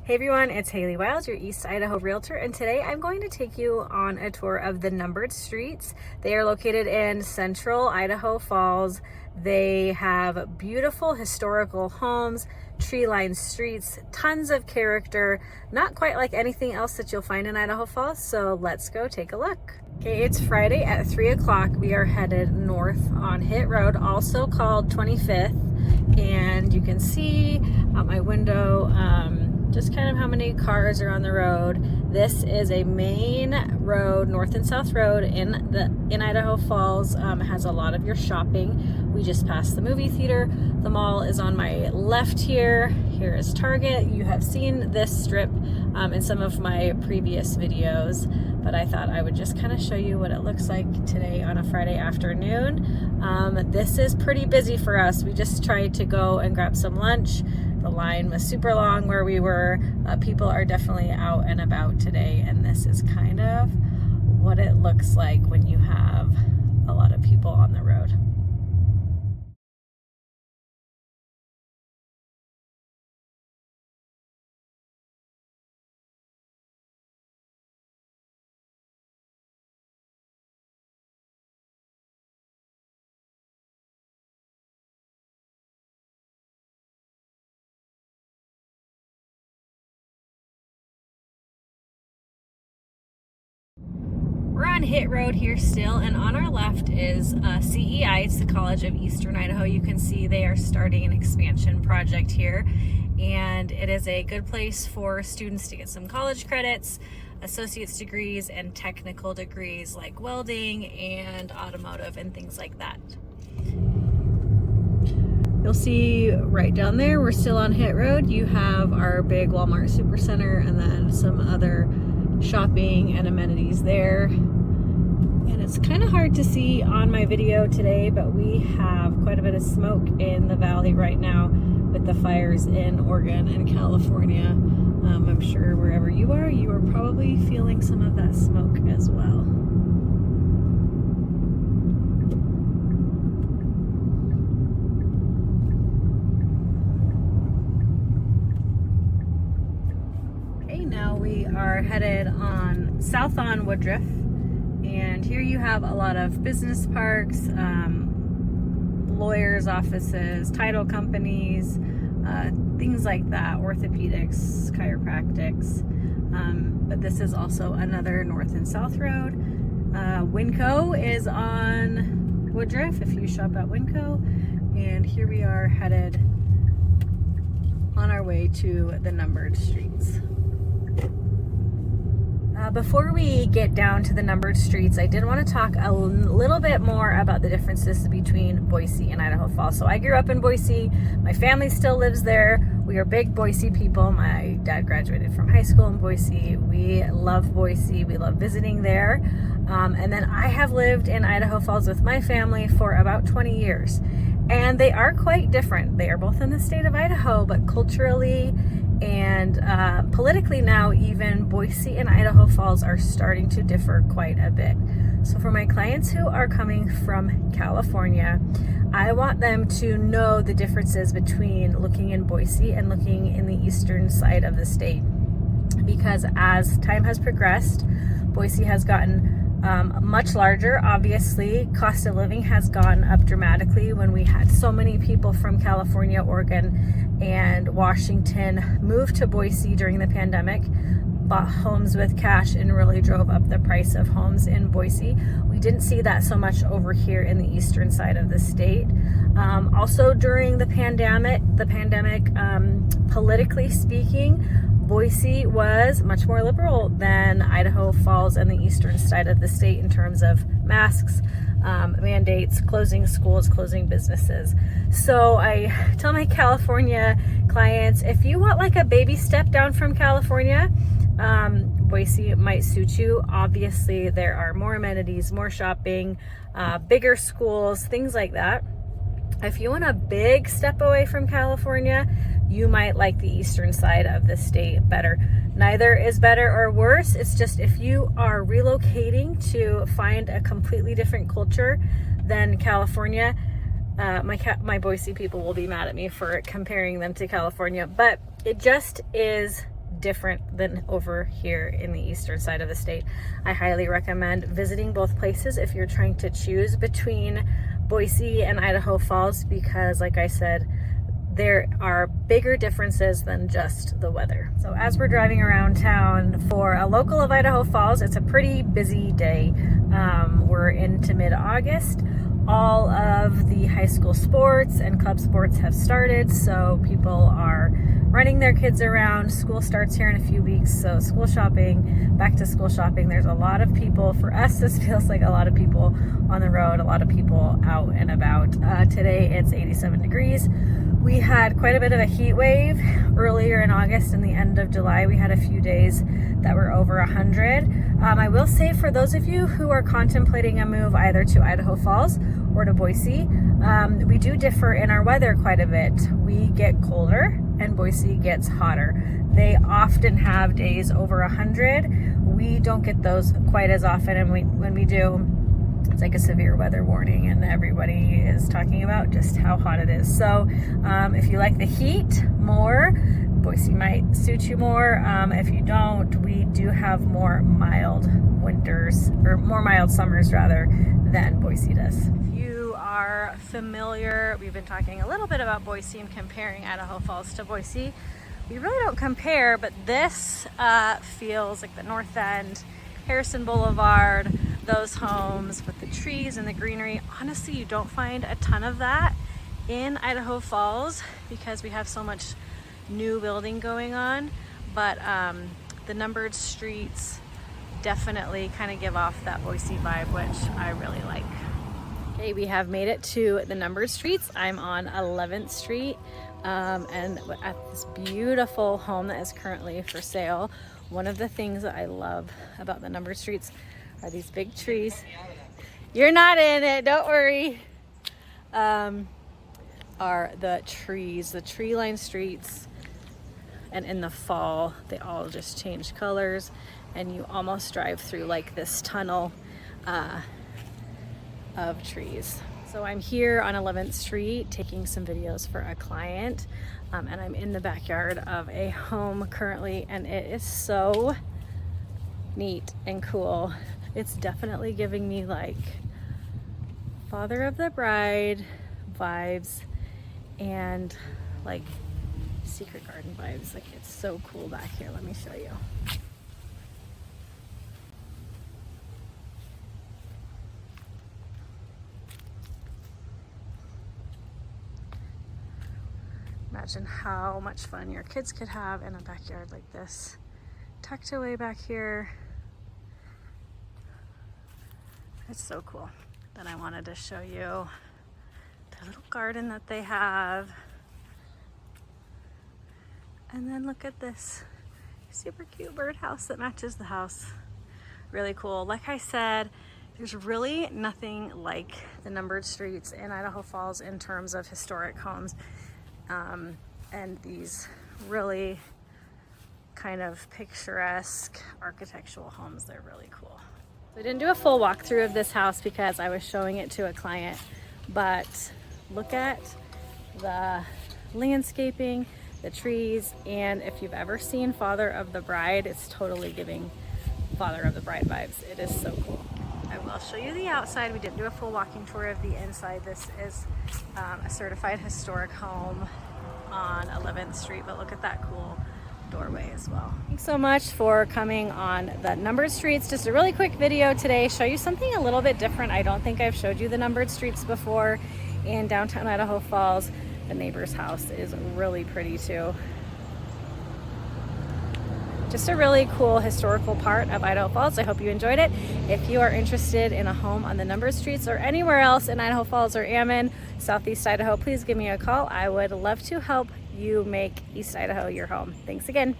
Hey everyone, it's Haley Wiles, your East Idaho realtor, and today I'm going to take you on a tour of the numbered streets. They are located in central Idaho Falls. They have beautiful historical homes, tree-lined streets, tons of character, not quite like anything else that you'll find in Idaho Falls, so let's go take a look. Okay, it's Friday at 3 o'clock. We are headed north on Hitt Road, also called 25th, and you can see out my window just kind of how many cars are on the road. This is a main road, north and south road in Idaho Falls. It has a lot of your shopping. We just passed the movie theater. The mall is on my left here. Here is Target. You have seen this strip in some of my previous videos, but I thought I would just kind of show you what it looks like today on a Friday afternoon. This is pretty busy for us. We just tried to go and grab some lunch. The line was super long where we were. People are definitely out and about today, and this is kind of what it looks like when you have a lot of people on the road. We're on Hitt Road here still, and on our left is CEI. It's the College of Eastern Idaho. You can see they are starting an expansion project here, and it is a good place for students to get some college credits, associate's degrees, and technical degrees like welding and automotive and things like that. You'll see right down there, we're still on Hitt Road. You have our big Walmart Supercenter and then some other shopping and amenities there. And it's kind of hard to see on my video today, but we have quite a bit of smoke in the valley right now with the fires in Oregon and California. I'm sure wherever you are probably feeling some of that smoke as well. Now we are headed south on Woodruff, and here you have a lot of business parks, lawyers' offices, title companies, things like that, orthopedics, chiropractics, but this is also another north and south road. Winco is on Woodruff if you shop at Winco, and here we are headed on our way to the numbered streets. Before we get down to the numbered streets, I did want to talk a little bit more about the differences between Boise and Idaho Falls. So I grew up in Boise. My family still lives there. We are big Boise people. My dad graduated from high school in Boise. We love Boise. We love visiting there. And then I have lived in Idaho Falls with my family for about 20 years. And they are quite different. They are both in the state of Idaho, but culturally and politically now, even Boise and Idaho Falls are starting to differ quite a bit. So for my clients who are coming from California, I want them to know the differences between looking in Boise and looking in the eastern side of the state. Because as time has progressed, Boise has gotten much larger. Obviously, cost of living has gone up dramatically when we had so many people from California, Oregon, and Washington move to Boise during the pandemic, bought homes with cash, and really drove up the price of homes in Boise. We didn't see that so much over here in the eastern side of the state. Also during the pandemic, politically speaking, Boise was much more liberal than Idaho Falls and the eastern side of the state in terms of masks, mandates, closing schools, closing businesses. So I tell my California clients, if you want like a baby step down from California, Boise might suit you. Obviously, there are more amenities, more shopping, bigger schools, things like that. If you want a big step away from California, you might like the eastern side of the state better. Neither is better or worse. It's just if you are relocating to find a completely different culture than California, my Boise people will be mad at me for comparing them to California, but it just is different than over here in the eastern side of the state. I highly recommend visiting both places if you're trying to choose between Boise and Idaho Falls, because like I said, there are bigger differences than just the weather. So as we're driving around town, for a local of Idaho Falls, it's a pretty busy day. We're into mid-August. All of the high school sports and club sports have started, so people are running their kids around. School starts here in a few weeks, so school shopping, back to school shopping. There's a lot of people. For us, this feels like a lot of people on the road, a lot of people out and about. Today it's 87 degrees. We had quite a bit of a heat wave earlier in August and the end of July. We had a few days that were over 100. I will say, for those of you who are contemplating a move either to Idaho Falls or to Boise, we do differ in our weather quite a bit. We get colder and Boise gets hotter. They often have days over 100. We don't get those quite as often, and when we do, it's like a severe weather warning, and everybody is talking about just how hot it is. So if you like the heat more, Boise might suit you more. If you don't, we do have more mild winters, or more mild summers rather, than Boise does. If you are familiar, we've been talking a little bit about Boise and comparing Idaho Falls to Boise. We really don't compare, but this feels like the North End, Harrison Boulevard, those homes with the trees and the greenery. Honestly, you don't find a ton of that in Idaho Falls because we have so much new building going on, but the numbered streets definitely kind of give off that Boise vibe, which I really like. Okay, we have made it to the numbered streets. I'm on 11th Street and at this beautiful home that is currently for sale. One of the things that I love about the numbered streets are these big trees. You're not in it, don't worry. Are the trees, the tree-lined streets, and in the fall they all just change colors, and you almost drive through like this tunnel of trees. So I'm here on 11th Street taking some videos for a client, and I'm in the backyard of a home currently, and it is so neat and cool. It's definitely giving me like Father of the Bride vibes and like Secret Garden vibes. Like, it's so cool back here. Let me show you. Imagine how much fun your kids could have in a backyard like this, tucked away back here. It's so cool. Then I wanted to show you the little garden that they have. And then look at this super cute birdhouse that matches the house. Really cool. Like I said, there's really nothing like the numbered streets in Idaho Falls in terms of historic homes. And these really kind of picturesque architectural homes. They're really cool. I didn't do a full walkthrough of this house because I was showing it to a client, but look at the landscaping, the trees, and if you've ever seen Father of the Bride, it's totally giving Father of the Bride vibes. It is so cool. I will show you the outside. We didn't do a full walking tour of the inside. This is a certified historic home on 11th Street, but look at that cool doorway as well. Thanks so much for coming on the numbered streets. Just a really quick video today, show you something a little bit different. I don't think I've showed you the numbered streets before in downtown Idaho Falls. The neighbor's house is really pretty too. Just a really cool historical part of Idaho Falls. I hope you enjoyed it. If you are interested in a home on the numbered streets or anywhere else in Idaho Falls or Ammon, Southeast Idaho, please give me a call. I would love to help you make East Idaho your home. Thanks again.